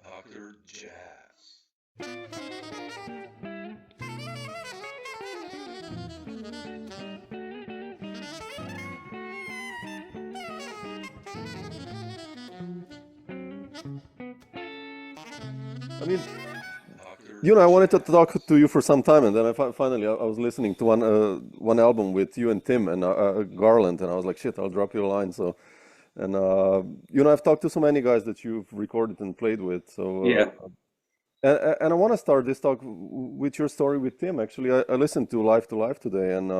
Dr. Jazz. I mean, Dr. I wanted to Jazz. talk to you for some time, and then finally I was listening to one album with you and Tim and Garland, and I was like, shit, I'll drop you a line. So, and I've talked to so many guys that you've recorded and played with. Yeah. So, and I want to start this talk with your story with Tim. Actually, I listened to Life today, and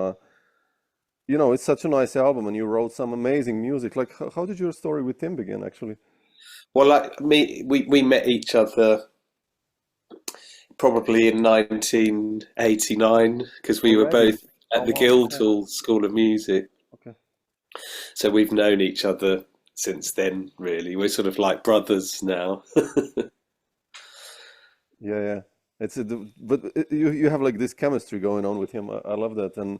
it's such a nice album, and you wrote some amazing music. Like, how did your story with Tim begin, actually? Well, like we met each other probably in 1989 because we were Already? both Oh at the wow, okay, Guildhall School of Music. okay. So we've known each other since then, really. We're sort of like brothers now. Yeah, yeah. But you have like this chemistry going on with him. I love that. And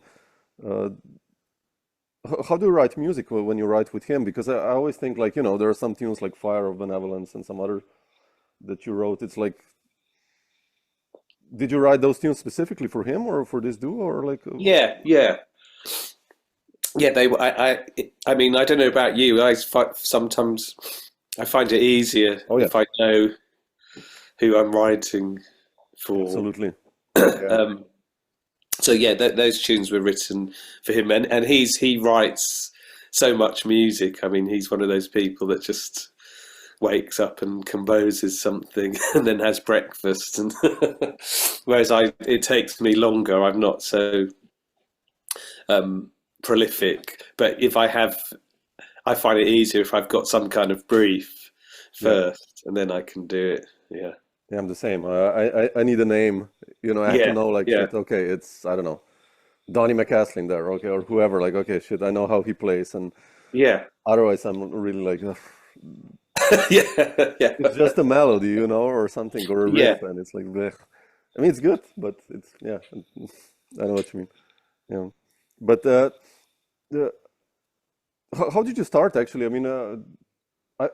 uh, how do you write music when you write with him? Because I always think like, there are some tunes like Fire of Benevolence and some other that you wrote. It's like, did you write those tunes specifically for him or for this duo or like, Yeah, yeah. Yeah, they were. I mean, I don't know about you. Sometimes I find it easier oh yeah, if I know who I'm writing for. absolutely. Yeah, Um, so yeah, those tunes were written for him, and he writes so much music. I mean, he's one of those people that just wakes up and composes something and then has breakfast, and whereas it takes me longer. I'm not so prolific, but I find it easier if I've got some kind of brief yeah, first, and then I can do it. Yeah, yeah, I'm the same. I need a name. I have to yeah, know like yeah, shit, okay, it's, I don't know, Donnie McCaslin there, okay, or whoever, like, okay, shit, I know how he plays, and yeah, otherwise I'm really like, ugh, yeah, yeah, it's just a melody, or something, or a yeah. riff, and it's like, blech. I mean, it's good, but it's, yeah, I know what you mean. Yeah, but the, how did you start actually? I mean,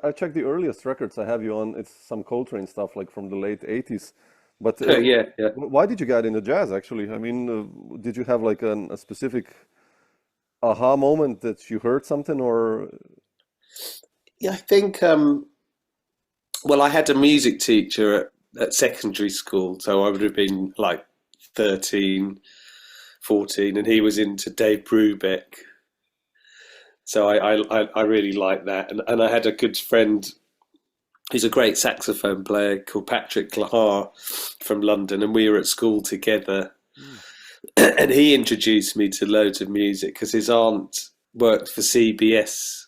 I checked the earliest records I have you on. It's some Coltrane stuff, like from the late '80s. But Yeah, yeah. why did you get into jazz? Actually, I mean, did you have like a specific aha moment that you heard something, or Yeah, I think, well, I had a music teacher at secondary school, so I would have been like 13, 14, and he was into Dave Brubeck. So I really liked that. And I had a good friend who's a great saxophone player called Patrick Lahar from London, and we were at school together. mm, And he introduced me to loads of music because his aunt worked for CBS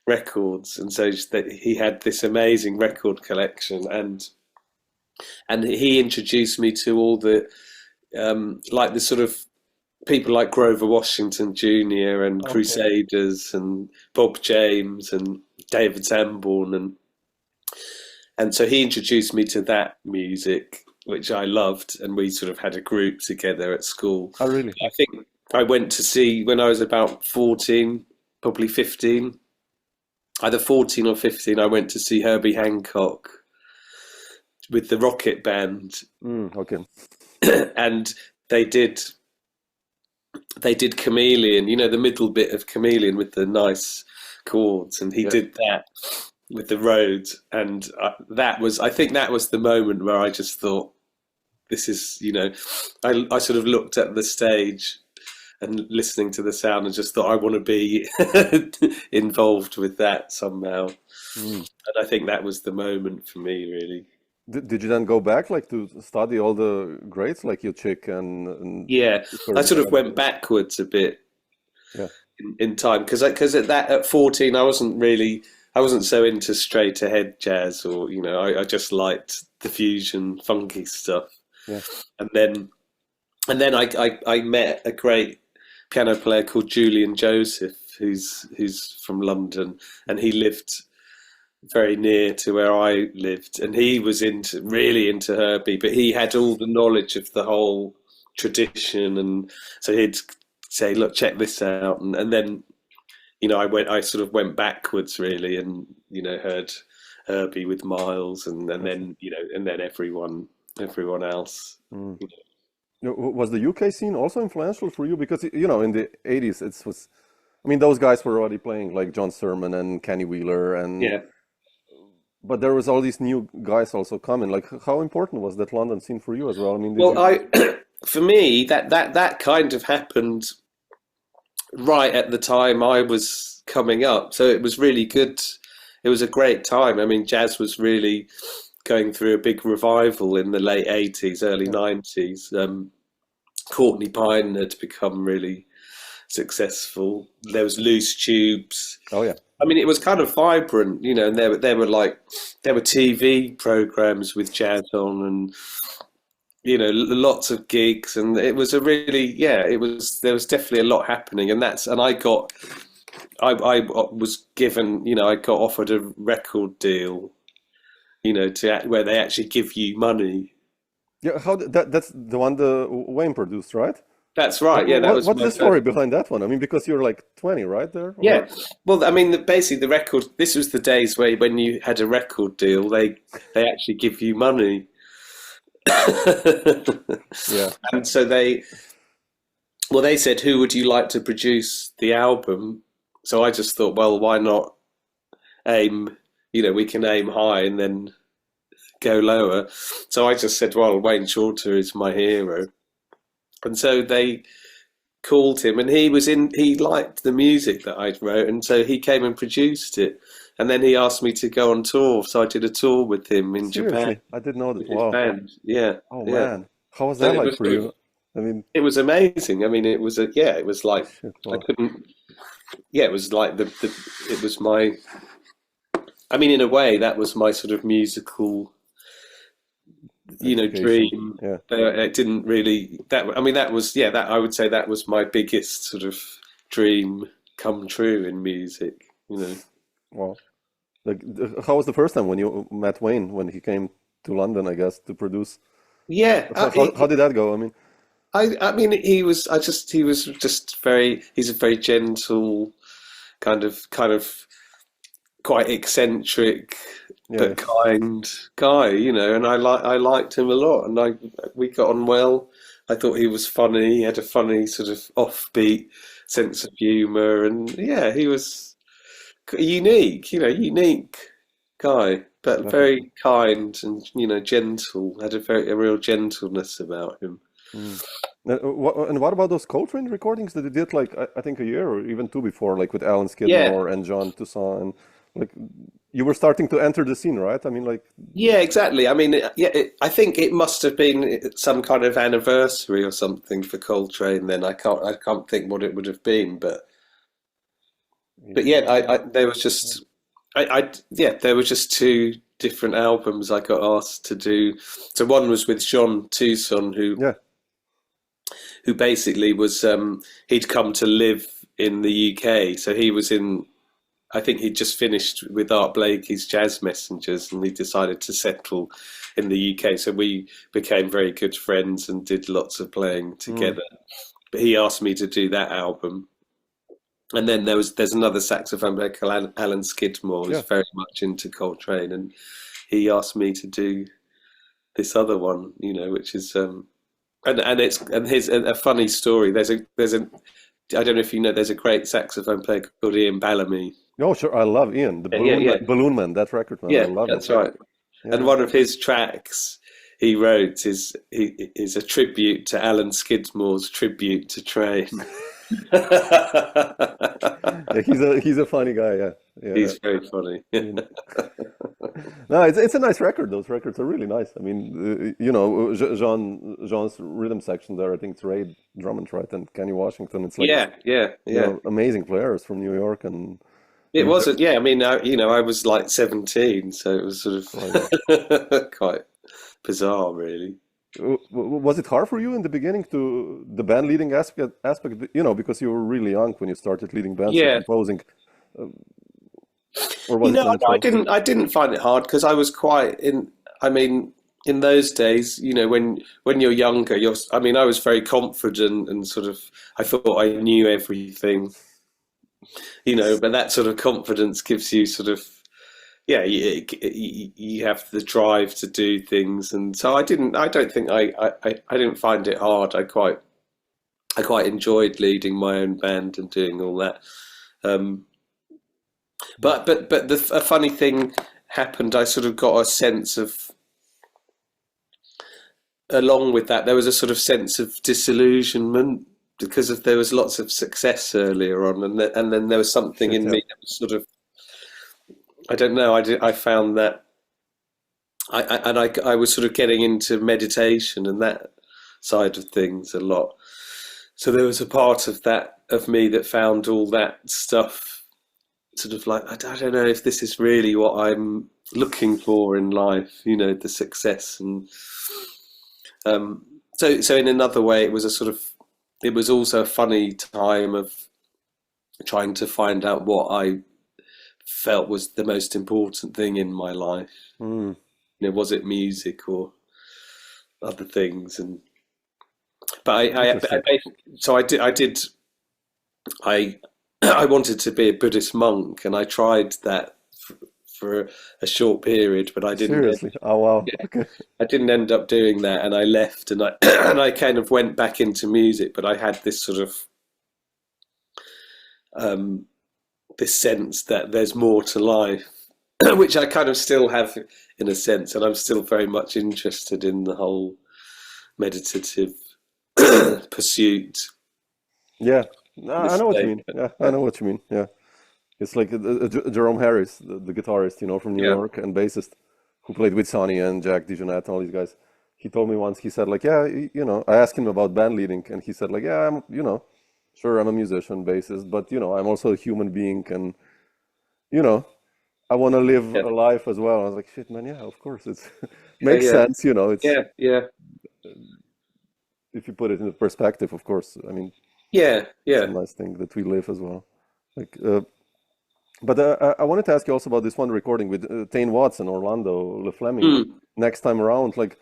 Records, and so he had this amazing record collection, and he introduced me to all the like the sort of people like Grover Washington Jr. and okay, Crusaders and Bob James and David Sanborn, and so he introduced me to that music, which I loved, and we sort of had a group together at school. oh really? I think I went to see when I was about 14, probably 15, either 14 or 15. I went to see Herbie Hancock with the Rocket Band, Okay, and they did they did Chameleon, the middle bit of Chameleon with the nice chords, and he yeah, did that with the Rhodes, and I think that was the moment where I just thought, this is, I sort of looked at the stage and listening to the sound and just thought I want to be involved with that somehow, mm. and I think that was the moment for me, really. Did you then go back like to study all the greats like your chick and Yeah, I Herbie sort and of went everything? backwards a bit Yeah, in time because at 14 I wasn't so into straight ahead jazz, or I just liked the fusion funky stuff, yeah, and then I met a great piano player called Julian Joseph, who's from London, and he lived very near to where I lived, and he was really into Herbie, but he had all the knowledge of the whole tradition, and so he'd say, look, check this out, and then I sort of went backwards really, and heard Herbie with Miles, and then and then everyone else. Mm. Was the UK scene also influential for you? Because in the 80s it was, I mean, those guys were already playing, like John Sermon and Kenny Wheeler, and Yeah. but there was all these new guys also coming. Like, how important was that London scene for you as well? I mean, Well, for me, that kind of happened right at the time I was coming up, so it was really good. It was a great time. I mean, jazz was really going through a big revival in the late 80s, early 90s. Courtney Pine had become really successful. There was Loose Tubes. Oh yeah. I mean, it was kind of vibrant, and there were TV programs with jazz on, and lots of gigs, and it was there was definitely a lot happening, and I was given, I got offered a record deal, where they actually give you money. Yeah, that's the one the Wayne produced, right? That's right. Yeah, what's the story behind that one? I mean, because you're like 20, right there? Yeah. Well, I mean, basically the record. This was the days when you had a record deal, they actually give you money. Yeah. And so they said, who would you like to produce the album? So I just thought, well, why not aim? We can aim high and then go lower. So I just said, well, Wayne Shorter is my hero. And so they called him, and he liked the music that I wrote, and so he came and produced it. And then he asked me to go on tour, so I did a tour with him in Seriously? Japan. I didn't know that. With his Wow. band. Yeah. Oh yeah. man, how was that So like for you? I mean, it was amazing. I mean, it was like shit, wow. I couldn't. Yeah, it was like it was my. I mean, in a way, that was my sort of musical, dream. Yeah. It didn't really. That I would say that was my biggest sort of dream come true in music. Wow. Like, how was the first time when you met Wayne when he came to London, I guess, to produce? Yeah. How did that go? I mean, I mean, he was just he's a very gentle, kind of quite eccentric, but kind guy, and I liked him a lot, and we got on well. I thought he was funny. He had a funny sort of offbeat sense of humor, and yeah, he was unique guy, but very kind and gentle. Had a real gentleness about him. Mm. And what about those Coltrane recordings that you did, like I think a year or even two before, like with Alan Skidmore and John Toussaint, and like you were starting to enter the scene, right? I mean, like yeah, exactly. I mean, I think it must have been some kind of anniversary or something for Coltrane. Then I can't think what it would have been, but yeah, there was just there were just two different albums I got asked to do. So one was with John Toussaint, who basically was he'd come to live in the UK, so he was in. I think he'd just finished with Art Blakey's Jazz Messengers, and he decided to settle in the UK. So we became very good friends and did lots of playing together. But he asked me to do that album. And then there's another saxophone player called Alan Skidmore, who's very much into Coltrane, and he asked me to do this other one, which is and here's a funny story. There's a I don't know if you know, there's a great saxophone player called Ian Bellamy. Oh, sure. I love Ian, the Balloon Man, that record, man. Yeah, I love that's it. right. Yeah. And one of his tracks he wrote is a tribute to Alan Skidmore's tribute to Train. Yeah, he's a funny guy. Yeah, He's very funny. No, it's a nice record. Those records are really nice. I mean, Jean's rhythm section there. I think it's Ray Drummond, right, and Kenny Washington. It's like amazing players from New York, and it wasn't. Yeah, I mean, I was like 17, so it was sort of quite bizarre, really. Was it hard for you in the beginning to the band leading aspect? Because you were really young when you started leading bands and composing. Or was it I didn't find it hard because I was quite in. I mean, in those days, when you're younger, I mean, I was very confident and sort of, I thought I knew everything, but that sort of confidence gives you sort of, yeah, you have the drive to do things. And so I don't think I didn't find it hard. I quite enjoyed leading my own band and doing all that. But a funny thing happened. I sort of got a sense of, along with that, there was a sort of sense of disillusionment because there was lots of success earlier on, and then there was something in me that was sort of, I don't know. I found that I was sort of getting into meditation and that side of things a lot. So there was a part of me that found all that stuff sort of like, I don't know if this is really what I'm looking for in life, the success. And so in another way, it was also a funny time of trying to find out what I felt was the most important thing in my life. Was it music or other things? But I wanted to be a Buddhist monk, and I tried that for a short period, but I didn't. Seriously? Oh wow! Yeah, Okay. I didn't end up doing that, and I left, and I and I kind of went back into music, but I had this sort of this sense that there's more to life, which I kind of still have in a sense, and I'm still very much interested in the whole meditative pursuit. Yeah, I know what you mean. Yeah, I know what you mean. Yeah, it's like Jerome Harris, the guitarist, from New York and bassist, who played with Sonny and Jack DeJohnette and all these guys. He told me once. He said like, yeah, I asked him about band leading, and he said like, yeah, sure, I'm a musician, bassist, but I'm also a human being, and I want to live a life as well. I was like, shit, man, yeah, of course, it's makes sense, It's if you put it into perspective, of course. I mean, it's a nice thing that we live as well. Like, but I wanted to ask you also about this one recording with Tane Watts and Orlando LeFleming. Next time around, like,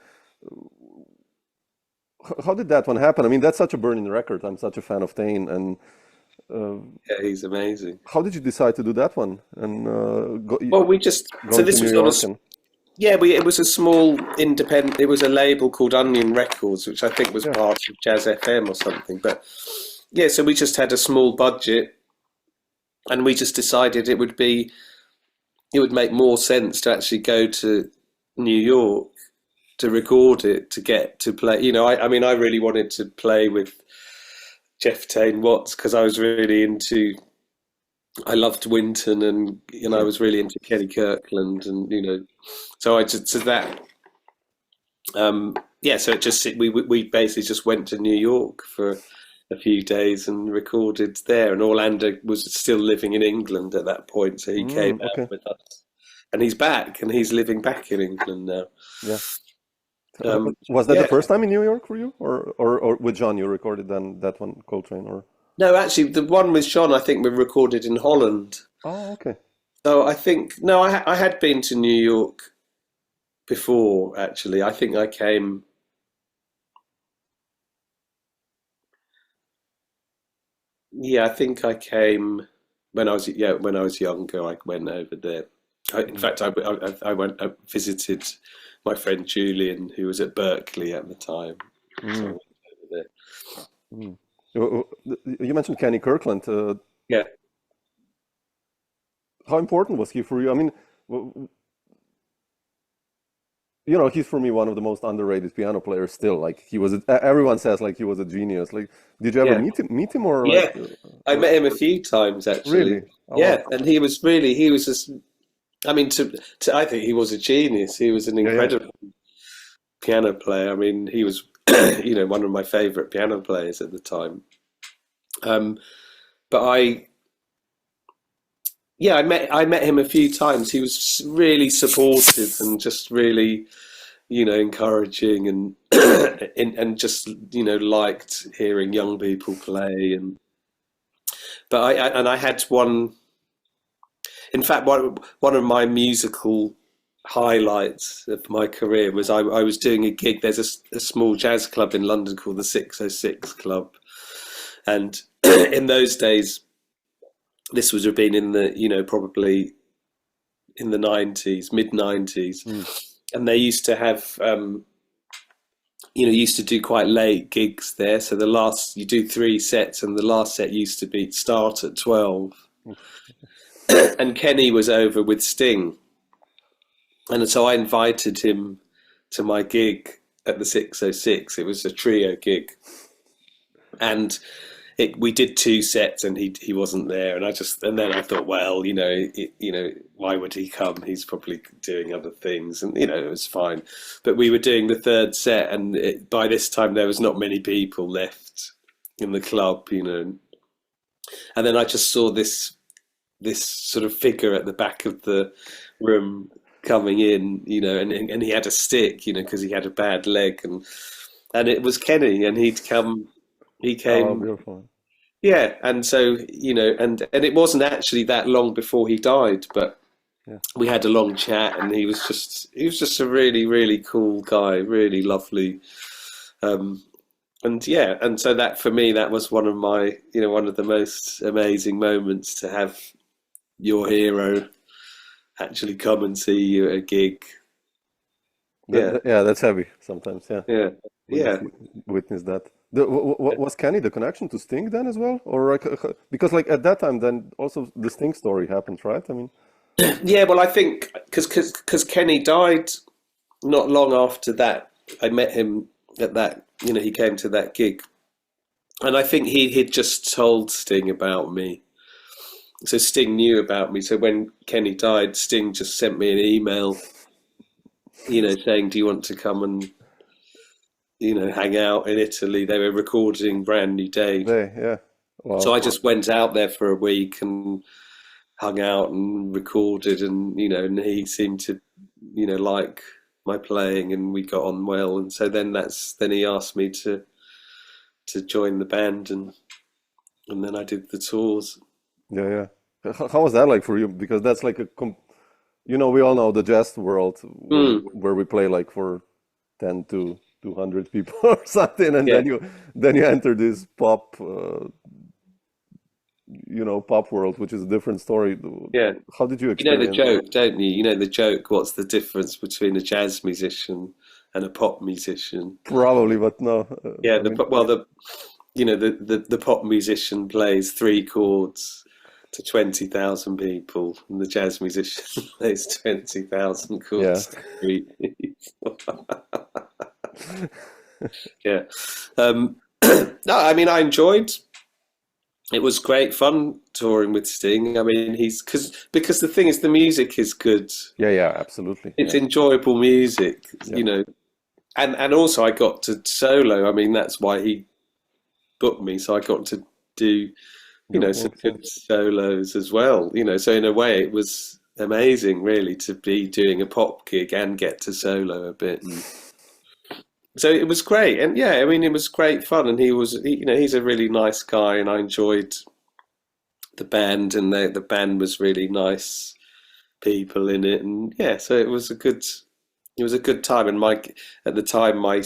how did that one happen? I mean, that's such a burning record. I'm such a fan of Tane, and he's amazing. how did you decide to do that one? And Well, we just so this was on it was a small independent. It was a label called Onion Records, which I think was part of Jazz FM or something. But yeah, so we just had a small budget, and we just decided it would make more sense to actually go to New York to record it, to get to play. I mean, I really wanted to play with Jeff Tane Watts because I was really into. I loved Winton, and I was really into Kenny Kirkland, and so I just that. So it just we basically just went to New York for a few days and recorded there. And Orlando was still living in England at that point, so he came out with us, and he's back, and he's living back in England now. Yeah. Was that the first time in New York for you, or with John you recorded then that one, Coltrane, or? No, actually, the one with John, I think we recorded in Holland. Oh, okay. So I think I had been to New York before. Actually, I think I came. Yeah, I think I came when I was younger. I went over there. In fact, I visited my friend Julian, who was at Berkeley at the time. So I went over there. You mentioned Kenny Kirkland. Yeah. How important was he for you? I mean, he's for me one of the most underrated piano players still. Like everyone says like he was a genius. Like, did you ever meet him or? Yeah, I met him a few times actually. Really? Oh, wow. And he was just. I mean, I think he was a genius. He was an incredible piano player. I mean, he was, one of my favorite piano players at the time. But I met him a few times. He was really supportive and just really, encouraging and and just liked hearing young people play. But I had one. In fact, one of my musical highlights of my career was I was doing a gig. There's a small jazz club in London called the 606 Club, and in those days, this would have been in the probably in the 90s, mid 90s, and they used to have used to do quite late gigs there. So you do 3 sets, and the last set used to be start at 12. And Kenny was over with Sting. And so I invited him to my gig at the 606. It was a trio gig. And we did 2 sets, and he wasn't there. And then I thought, well, why would he come? He's probably doing other things. And, it was fine. But we were doing the 3rd set, and by this time there was not many people left in the club, And then I just saw this sort of figure at the back of the room coming in, and he had a stick, because he had a bad leg, and it was Kenny, and he came. Oh, beautiful. Yeah, and so and it wasn't actually that long before he died, but we had a long chat, and he was just a really, really cool guy, really lovely, and so that for me, that was one of my one of the most amazing moments, to have your hero actually come and see you at a gig. Yeah, that's heavy sometimes. Yeah. Witness that. Was Kenny the connection to Sting then as well, or because at that time then also the Sting story happened, right? I mean, yeah. Well, I think because Kenny died not long after that, I met him at that. He came to that gig, and I think he'd just told Sting about me. So Sting knew about me. So when Kenny died, Sting just sent me an email, saying, "Do you want to come and, hang out in Italy?" They were recording Brand New Day. Yeah. Wow. So I just went out there for a week and hung out and recorded, and and he seemed to, like my playing, and we got on well. And so then he asked me to join the band, and then I did the tours. Yeah. How was that like for you? Because that's like we all know the jazz world where we play like for 10 to 200 people or something, and then you enter this pop, pop world, which is a different story. Yeah. How did you experience? The joke, don't you? You know the joke. What's the difference between a jazz musician and a pop musician? Probably, but no. The pop musician plays 3 chords to 20,000 people, and the jazz musician plays 20,000 chords to 3 people. Yeah. No, I mean, I enjoyed. It was great fun touring with Sting. I mean, because the thing is, the music is good. Yeah, absolutely. It's enjoyable music, and also I got to solo. I mean, that's why he booked me, so I got to do, some good solos as well. So in a way, it was amazing, really, to be doing a pop gig and get to solo a bit. And so it was great, and I mean, it was great fun. And he's a really nice guy, and I enjoyed the band, and the band was really nice people in it, and so it was a good time. And at the time, my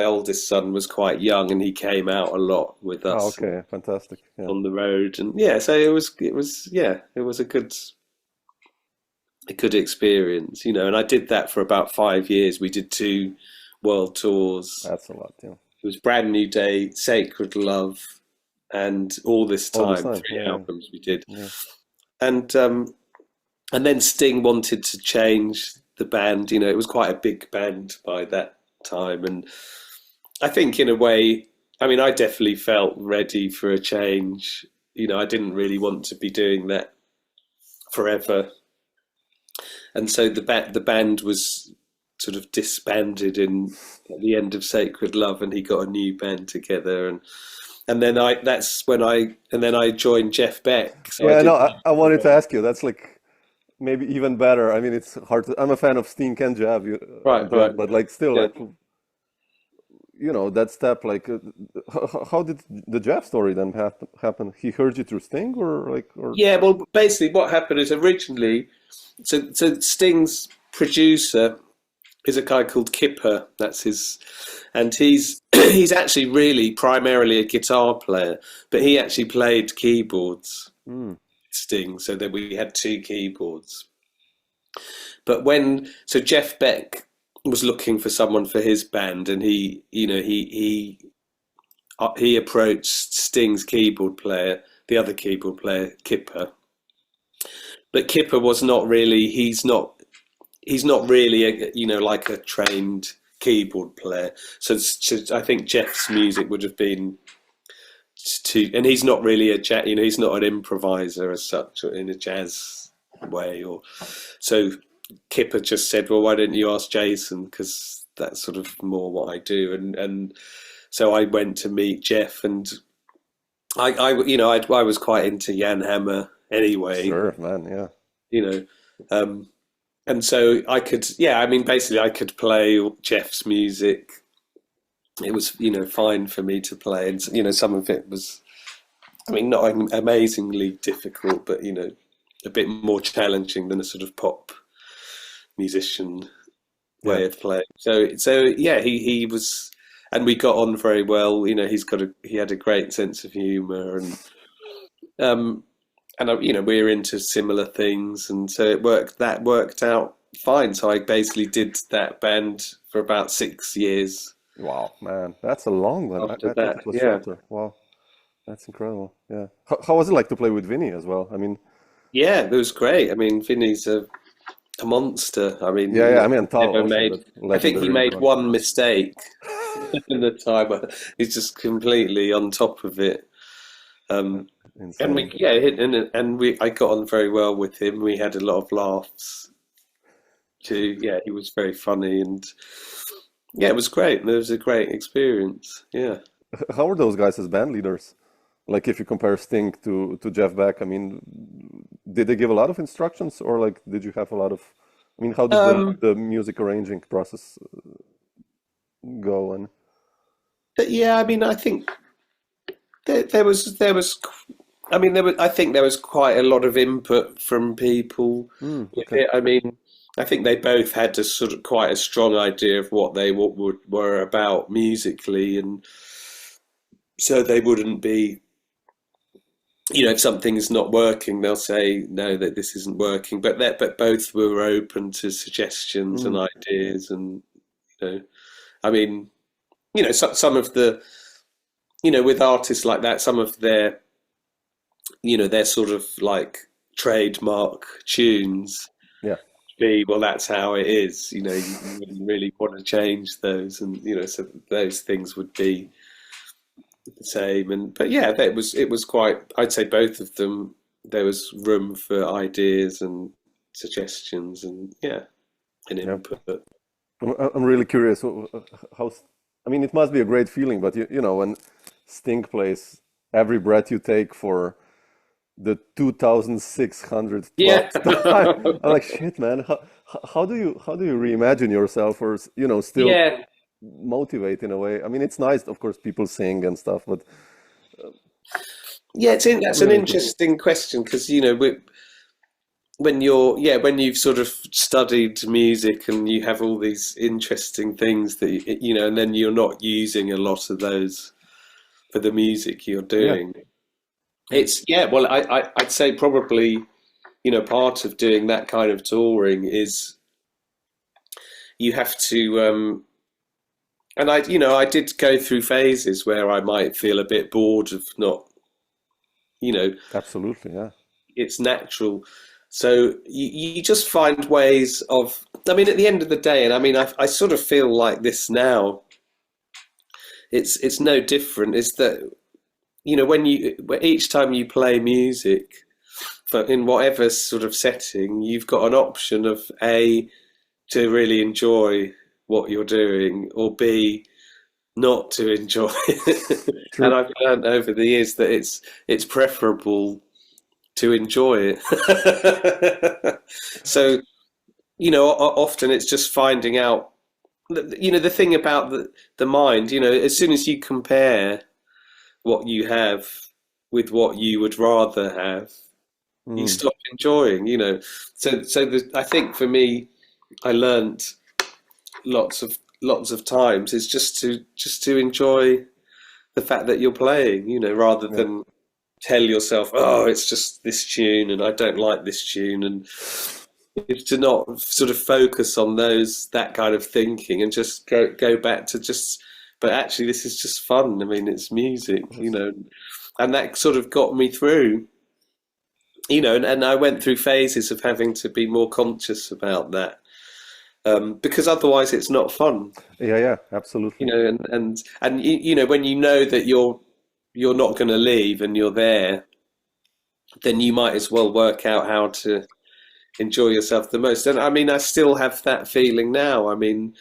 oldest son was quite young, and he came out a lot with us. Oh, okay, fantastic. Yeah. On the road, and so it was a good experience, and I did that for about 5 years. We did 2 world tours. That's a lot. Yeah. It was Brand New Day, Sacred Love, and All This Time. 3 albums we did. Yeah. And then Sting wanted to change the band. It was quite a big band by that time, and I think in a way, I mean, I definitely felt ready for a change. I didn't really want to be doing that forever, and so the band was sort of disbanded at the end of Sacred Love, and he got a new band together, and then I joined Jeff Beck. So I wanted to ask you. That's like maybe even better. I mean, it's hard. I'm a fan of Sting and Jeff, right. But like still, that step. Like, how did the Jeff story then happen? He heard you through Sting, or? Yeah, well, basically, what happened is originally, so Sting's producer is a guy called Kipper. That's his, and he's he's actually really primarily a guitar player, but he actually played keyboards. Sting, so that we had 2 keyboards. But so Jeff Beck was looking for someone for his band, and he approached Sting's keyboard player, the other keyboard player, Kipper. But Kipper was not really. He's not really a like a trained keyboard player. So I think Jeff's music would have been and he's not really he's not an improviser as such in a jazz way, so Kipper just said, well, why don't you ask Jason, because that's sort of more what I do, and so I went to meet Jeff, and I was quite into Jan Hammer anyway. Sure, man, yeah. And so I could, basically I could play Jeff's music. It was, fine for me to play. And, some of it was, not amazingly difficult, but, a bit more challenging than a sort of pop musician way of playing. So yeah, he was, and we got on very well. He had a great sense of humor, and we're into similar things. And so that worked out fine. So I basically did that band for about 6 years. Wow, man, that's a long one. I thought it was yeah. shorter. Wow, that's incredible. Yeah, how was it like to play with Vinny as well? Yeah, it was great. Vinny's a monster. I think he made one mistake in the time. He's just completely on top of it. And I got on very well with him. We had a lot of laughs too. Yeah, he was very funny, and yeah, it was great. It was a great experience. Yeah. How were those guys as band leaders? Like, if you compare Sting to Jeff Beck, did they give a lot of instructions, or like, did you have a lot of? How did the music arranging process go? And yeah, I think there was. I think there was quite a lot of input from people. Okay. I think they both had a sort of quite a strong idea of what they were about musically, and so they wouldn't be, if something's not working, they'll say no, that this isn't working. But both were open to suggestions and ideas, and some of the, with artists like that, some of their, their sort of like trademark tunes. Yeah. Well, that's how it is. You wouldn't really want to change those, and so those things would be the same. But yeah, it was quite. I'd say both of them. There was room for ideas and suggestions, and input. I'm really curious how. It must be a great feeling, but when Sting plays "Every Breath You Take" for the 2,600th time. I'm like, shit, man. How do you reimagine yourself, or still motivate in a way? It's nice, of course, people sing and stuff, but that's an interesting question, because when you've sort of studied music and you have all these interesting things that and then you're not using a lot of those for the music you're doing. Yeah. I'd say probably, part of doing that kind of touring is you have to, and I did go through phases where I might feel a bit bored of not, Absolutely, yeah. It's natural. So you just find ways of, at the end of the day, and I sort of feel like this now, it's no different. It's that, each time you play music, in whatever sort of setting, you've got an option of A, to really enjoy what you're doing, or B, not to enjoy it. And I've learned over the years that it's preferable to enjoy it. So, often it's just finding out, the thing about the mind, as soon as you compare what you have with what you would rather have, you stop enjoying, So I think for me, I learnt lots of times is just to enjoy the fact that you're playing, rather Yeah. than tell yourself, oh, it's just this tune and I don't like this tune, and it's to not sort of focus on that kind of thinking and just go back to just, but actually this is just fun. I mean, it's music, and that sort of got me through, and I went through phases of having to be more conscious about that, because otherwise it's not fun, Yeah, absolutely. and when you know that you're not going to leave and you're there, then you might as well work out how to enjoy yourself the most. And I mean, I still have that feeling now. I mean,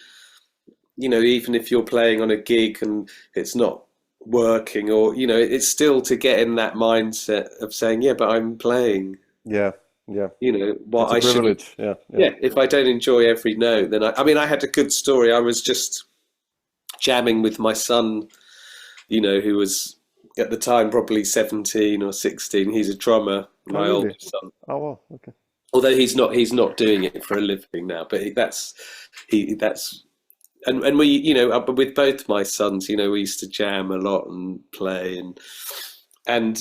even if you're playing on a gig and it's not working, or, it's still to get in that mindset of saying, yeah, but I'm playing, Yeah, what it's a I should. privilege. Yeah. Yeah, if I don't enjoy every note, then I mean, I had a good story. I was just jamming with my son, who was at the time probably 17 or 16. He's a drummer, Oh, my really? oldest son. Oh, wow. Okay. Although he's not doing it for a living now, but that's and we, with both my sons, we used to jam a lot and play, and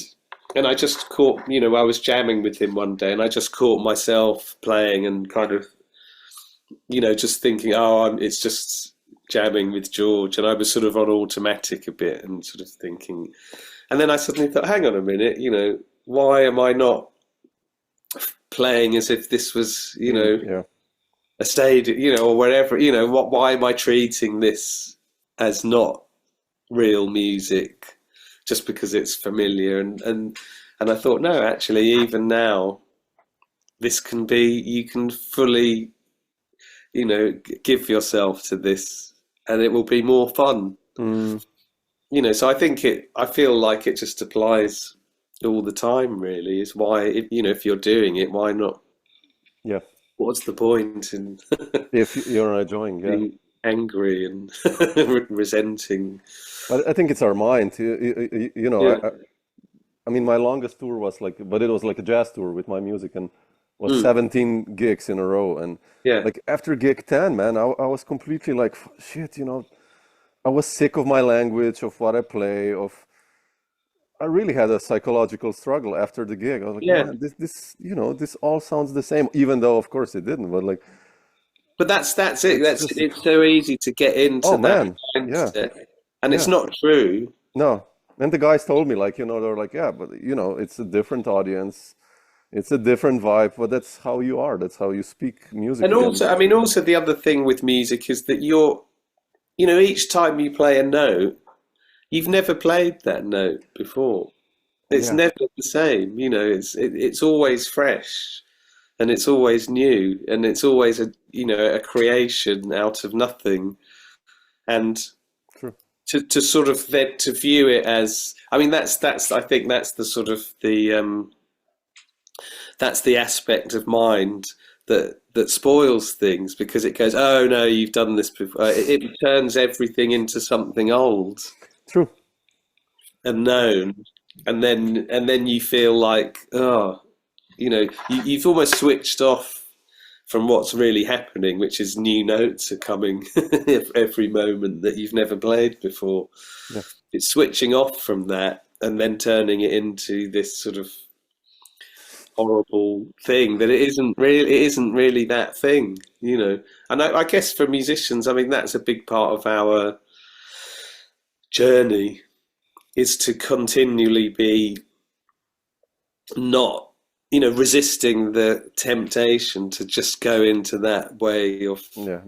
I just caught, I was jamming with him one day and I just caught myself playing and kind of, just thinking, oh, it's just jamming with George, and I was sort of on automatic a bit and sort of thinking, and then I suddenly thought, hang on a minute, why am I not playing as if this was, Yeah. a stadium, or wherever, why am I treating this as not real music just because it's familiar? And I thought, no, actually, even now, this can be, you can fully, give yourself to this, and it will be more fun. Mm, So I feel like it just applies all the time, really. Is why, if you're doing it, why not? yeah. What's the point in If you're not enjoying, yeah. being angry and resenting? I think it's our mind. Yeah. I mean, my longest tour was like, but it was like a jazz tour with my music, and was Mm. 17 gigs in a row. And Yeah. like after gig 10, man, I was completely like, shit, I was sick of my language, of what I play, I really had a psychological struggle after the gig. I was like, Yeah. man, this all sounds the same, even though of course it didn't. But like, But that's it. it's just, It's so easy to get into oh that man, yeah, mindset, and it's yeah, not true. no. And the guys told me like, they're like, yeah, but it's a different audience, it's a different vibe, but that's how you are. That's how you speak And musically, and also, I mean, also the other thing with music is that each time you play a note, you've never played that note before. It's yeah, never the same. It's always fresh, and it's always new, and it's always a creation out of nothing. And true. to sort of then to view it as, I mean, that's I think that's the sort of that's the aspect of mind that spoils things, because it goes, oh no, you've done this before. It turns everything into something old True. and known, and then you feel like, oh, you've almost switched off from what's really happening, which is new notes are coming every moment that you've never played before. Yeah. It's switching off from that and then turning it into this sort of horrible thing that it isn't really that thing. And I guess for musicians, I mean, that's a big part of our journey, is to continually be not, resisting the temptation to just go into that way of Yeah.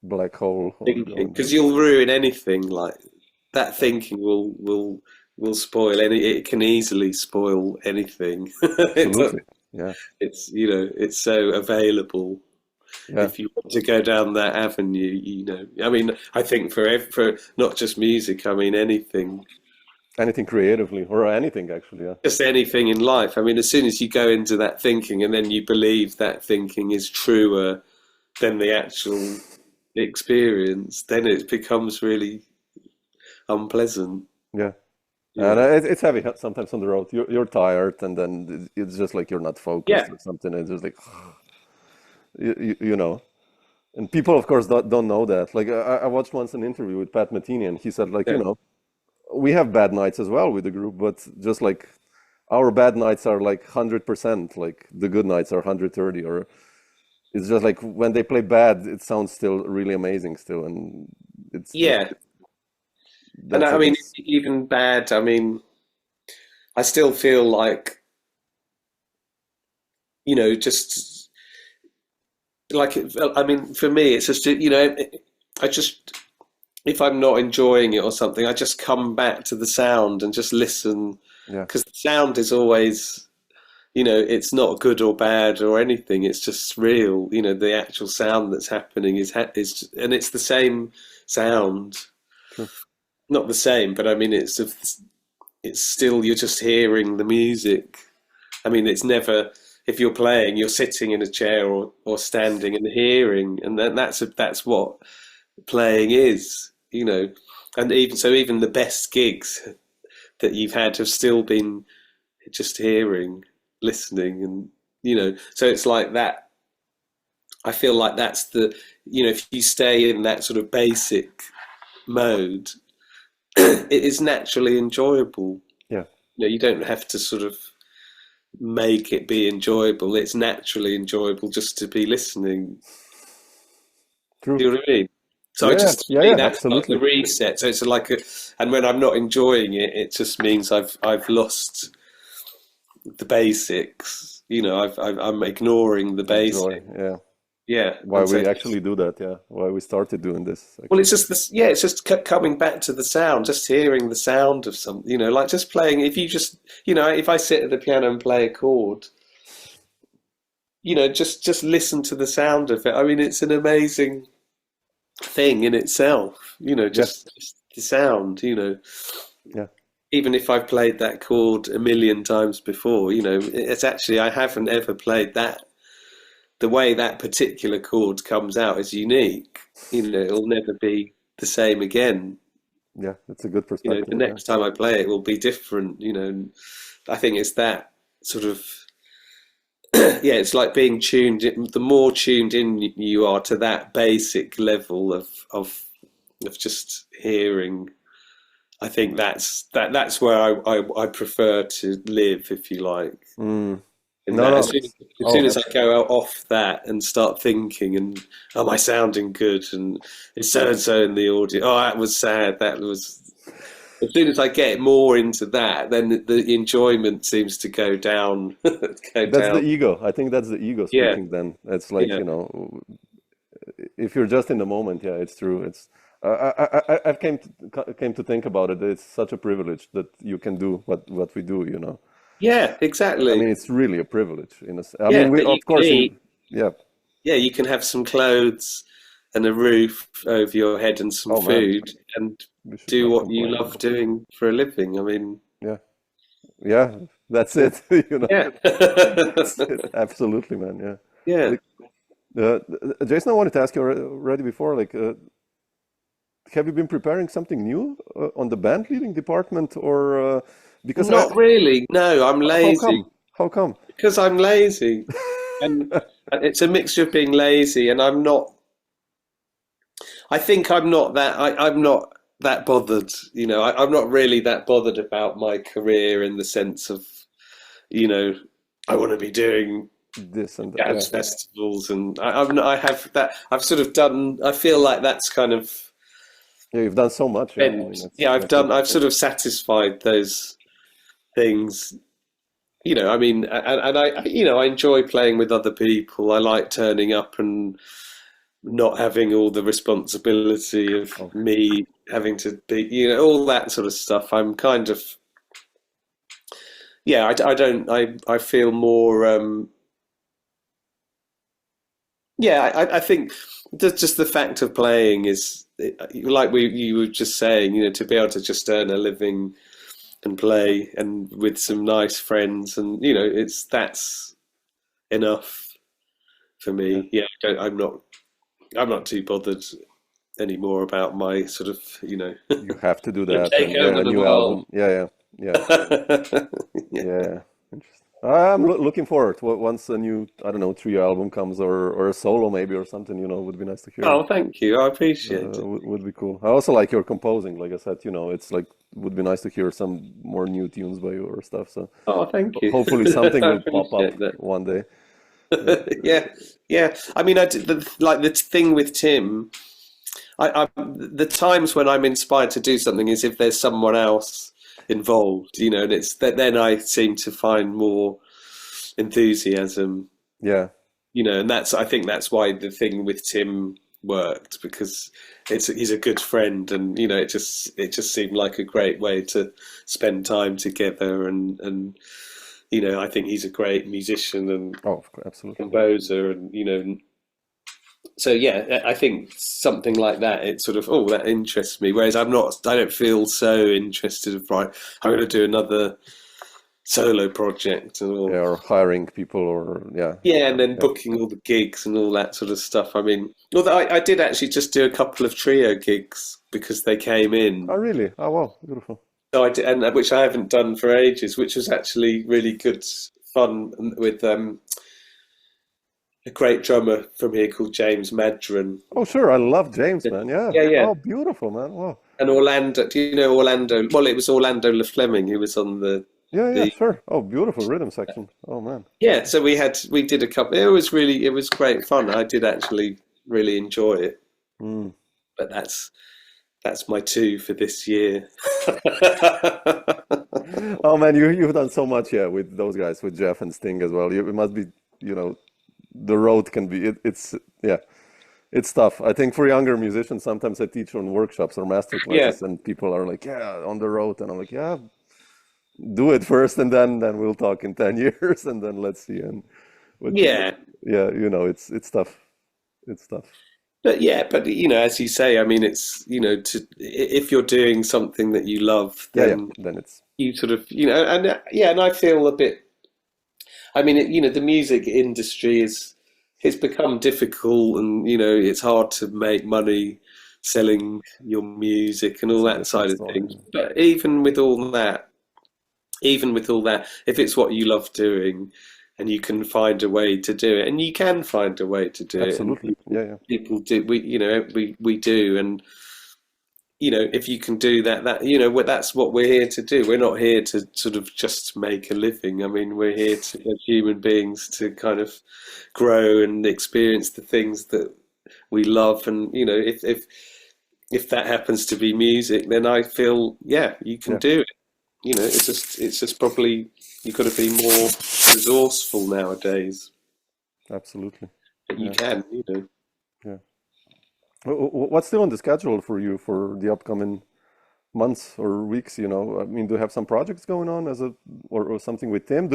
Black hole or thinking, going because down. you'll ruin anything. Like that thinking will spoil any. It can easily spoil anything. Absolutely. Yeah. It's so available. Yeah. If you want to go down that avenue, I mean, I think for not just music, I mean anything, Anything creatively, or anything actually. Yeah. just anything in life. I mean, as soon as you go into that thinking and then you believe that thinking is truer than the actual experience, then it becomes really unpleasant. Yeah. And Yeah. it's heavy sometimes on the road. You're tired, and then it's just like you're not Yeah. focused or something. And it's just like, you know. And people, of course, don't know that. Like I watched once an interview with Pat Metheny, and he said, like, Yeah. we have bad nights as well with the group, but just like our bad nights are like 100%, like the good nights are 130, or it's just like when they play bad, it sounds still really amazing still, and it's Yeah. And that's I I mean, guess even bad, I mean, I still feel like, just like, I mean, for me, it's just, I just, if I'm not enjoying it or something, I just come back to the sound and just listen, yeah, because the sound is always, it's not good or bad or anything. It's just real. The actual sound that's happening and it's the same sound. true. Not the same, but I mean, it's still, you're just hearing the music. I mean, it's never, if you're playing, you're sitting in a chair or standing and hearing, and then that's what playing is, And even the best gigs that you've had have still been just hearing, listening, and so it's like that. I feel like that's if you stay in that sort of basic mode, it is naturally enjoyable. Yeah, You don't have to sort of make it be enjoyable. It's naturally enjoyable just to be listening. Do true. you know what I mean? So I Yeah, just yeah, see yeah, that's like the absolutely. reset. So it's like and when I'm not enjoying it, it just means I've lost the basics. I'm ignoring the The joy, basics. yeah. Yeah, Why and so we actually do that, yeah. Why we started doing this, well, actually. it's just this. Yeah, it's just coming back to the sound, just hearing the sound of something. Like just playing. If you just, if I sit at the piano and play a chord, just listen to the sound of it. I mean, it's an amazing thing in itself. Yeah, Just the sound. yeah, Even if I've played that chord a million times before, it's actually I haven't ever played that. The way that particular chord comes out is unique. It'll never be the same again. yeah. That's a good The perspective, yeah. next time I play it will be different. I think it's that sort of yeah. It's like being tuned. The more tuned in you are to that basic level of just hearing, I think that's where I prefer to live, if you like. Mm. In No, that, no, that's, as soon oh, as I go out off that and start thinking, and am I sounding good, and is so and so in the audio? Oh, that was sad. That was. As soon as I get more into that, then the enjoyment seems to go down. Go that's the down. ego. I think that's the ego Yeah, speaking then. It's like, yeah, if you're just in the moment, yeah, it's true. It's I've came to think about it. It's such a privilege that you can do what we do. yeah. I Exactly. mean, it's really a privilege I mean, Yeah, we that you of can course eat. yeah. Yeah, you can have some clothes and a roof over your head and some Oh man, food and we should do not what you complain. love doing for a living. I mean, Yeah, yeah, that's yeah, it. yeah, That's it. Absolutely, man. Yeah. yeah. Like, uh, Jason, I wanted to ask you already before, like, have you been preparing something new on the band leading department, or because Not really. No, I'm how lazy come? How come? because I'm lazy, and it's a mixture of being lazy and I'm not. I think I'm not that. I'm not that bothered. I'm not really that bothered about my career in the sense of, you know, I want to be doing This and that. Yeah, jazz festivals, and I have that. I've sort of done. I feel like that's kind of yeah, you've done so much. Yeah, I mean, bent. Yeah, I've that's it. done. I've sort of satisfied those things. I mean, and I enjoy playing with other people. I like turning up and not having all the responsibility of Oh, me having to be, all that sort of stuff. I'm kind of, yeah, I don't, I feel more, yeah, I think just the fact of playing is, like you were just saying, to be able to just earn a living and play and with some nice friends, and that's enough for yeah, me. Yeah, I'm not too bothered anymore about my sort of, you have to do that, take and yeah, over a the new world. album. Yeah, yeah, yeah, Yeah. yeah. Interesting. I'm looking forward. Once a new, I don't know, trio album comes, or a solo maybe, or something. Would be nice to hear. Oh, thank you. I appreciate it. Would be cool. I also like your composing. Like I said, it's like would be nice to hear some more new tunes by you or stuff. So Oh, thank you. hopefully something I will pop up appreciate that. one day. Yeah, yeah. I mean, like the thing with Tim, the times when I'm inspired to do something is if there's someone else involved, and it's that then I seem to find more enthusiasm, Yeah, and I think that's why the thing with Tim worked, because he's a good friend, and it just seemed like a great way to spend time together, and I think he's a great musician and oh, absolutely. composer, and so yeah, I think something like that, it sort of, that interests me, whereas I don't feel so interested of, right, I'm going to do another solo project or Yeah, or hiring people, or yeah, and then yeah. booking all the gigs and all that sort of stuff. I mean, although I did actually just do a couple of trio gigs because they came in. Oh, really? Oh, wow, beautiful. So I did, and which I haven't done for ages, which was actually really good fun with a great drummer from here called James Madron. Oh, sure. I love James, man. Yeah. Yeah, yeah. Oh, beautiful, man. Wow. And Orlando, do you know Orlando? Well, it was Orlando LaFleming who was on Yeah, sure. Oh, beautiful rhythm section. Oh, man. yeah. So we did a couple. It was great fun. I did actually really enjoy it. Mm. But that's my two for this year. Oh, man, you've done so much, with those guys, with Jeff and Sting as well. It must be, the road can be, it's tough. I think for younger musicians, sometimes I teach on workshops or master Yeah. classes, and people are like, on the road. And I'm like, do it first, and then we'll talk in 10 years, and then let's see. And Yeah. it's tough. It's tough. But as you say, I mean, it's if you're doing something that you love, then Then it's you sort of and I feel a bit. I mean, the music industry it's become difficult, and it's hard to make money selling your music and all that side of things. But even with all that, if it's what you love doing, and you can find a way to do it, and you can find a way to do it, absolutely. and people do. We do, and if you can do that, that's what we're here to do. We're not here to sort of just make a living. I mean, we're here to, as human beings, to kind of grow and experience the things that we love. And if that happens to be music, then I feel you can do it. It's just probably you've got to be more resourceful nowadays. Absolutely. But you can, Yeah. What's still on the schedule for you for the upcoming months or weeks? I mean, do you have some projects going on or something with Tim?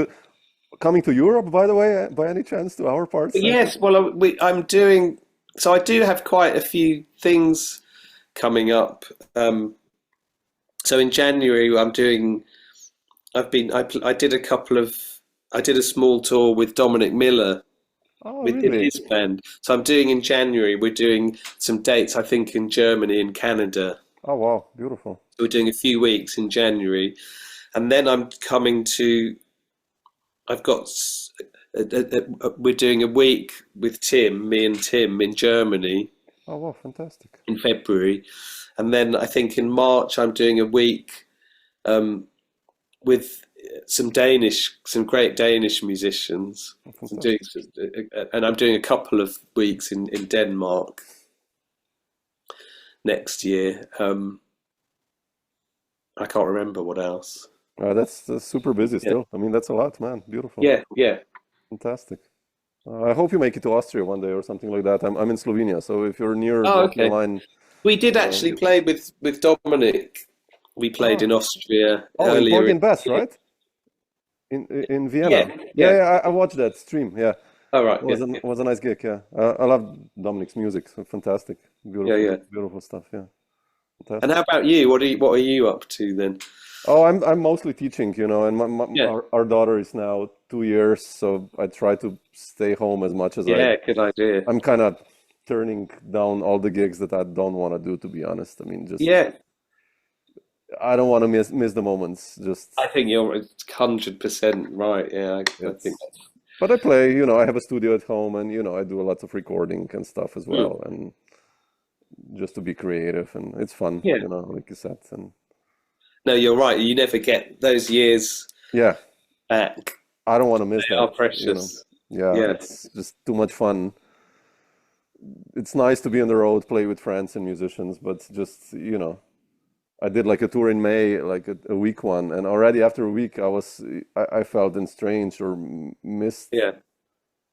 Coming to Europe, by the way, by any chance, to our parts? Yes, well, I'm doing. So I do have quite a few things coming up. So in January, I did a small tour with Dominic Miller. Oh, Within really? his band. So I'm doing in January, we're doing some dates, I think, in Germany and Canada. Oh, wow, beautiful. So we're doing a few weeks in January. And then we're doing a week with me and Tim in Germany Oh, wow, fantastic. in February. And then I think in March, I'm doing a week with some great Danish musicians. I'm doing a couple of weeks in Denmark next year. I can't remember what else. That's super busy still. I mean, that's a lot, man. Beautiful. Yeah. Fantastic. I hope you make it to Austria one day or something like that. I'm in Slovenia, so if you're near okay. the line. We did actually play with Dominic. We played in Austria earlier. In Bass, right? In Vienna. Yeah, I watched that stream. Yeah. All right. It was a nice gig. Yeah, I love Dominic's music. So fantastic, beautiful, beautiful stuff. Yeah. Fantastic. And how about you? What are you up to then? Oh, I'm mostly teaching, and our daughter is now 2 years, so I try to stay home as much as good idea. I'm kind of turning down all the gigs that I don't want to do, to be honest. I mean, just I don't want to miss the moments. Just I think you're 100% right. Yeah, I think it's. But I play. I have a studio at home, and I do a lot of recording and stuff as mm, well, and just to be creative, and it's fun. yeah. Like you said, and No, you're right. You never get those years yeah, back. I don't want to miss They are that. precious. Yeah, Yeah, it's just too much fun. It's nice to be on the road, play with friends and musicians, but just, I did like a tour in May, like a week one, and already after a week, I felt estranged or missed yeah,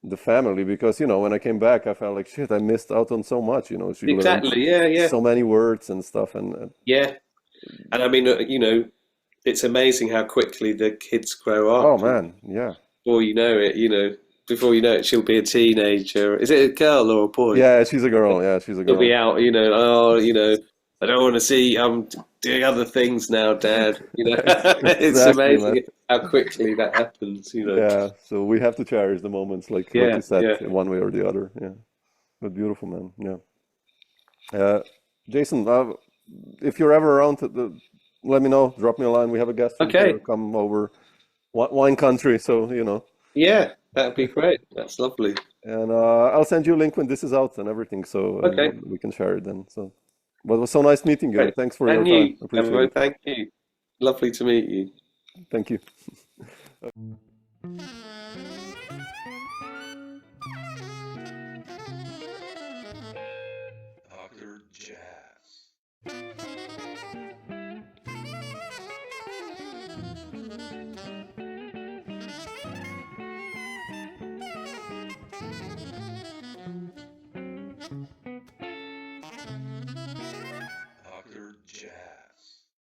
the family because, when I came back, I felt like shit, I missed out on so much. She learned exactly. Yeah, yeah, so many words and stuff, and yeah. And I mean, it's amazing how quickly the kids grow oh up. And man, yeah, before you know it, she'll be a teenager. Is it a girl or a boy? yeah, she's a girl, yeah, she's a She'll be girl, out, I don't want to see, I'm doing other things now, Dad. It's exactly, man. amazing how quickly that happens. Yeah, so we have to cherish the moments, like Yeah, you said, yeah. in one way or the other. Yeah, but beautiful, man. Yeah. Jason, if you're ever around, let me know. Drop me a line. We have a guest from Okay. here. Come over, wine country. So Yeah, that'd be great. That's lovely. and I'll send you a link when this is out and everything, so Okay, we can share it then. So, but it was so nice meeting you. great. Thanks for your And time. you, Appreciate everyone, it. thank you. Lovely to meet you. Thank you.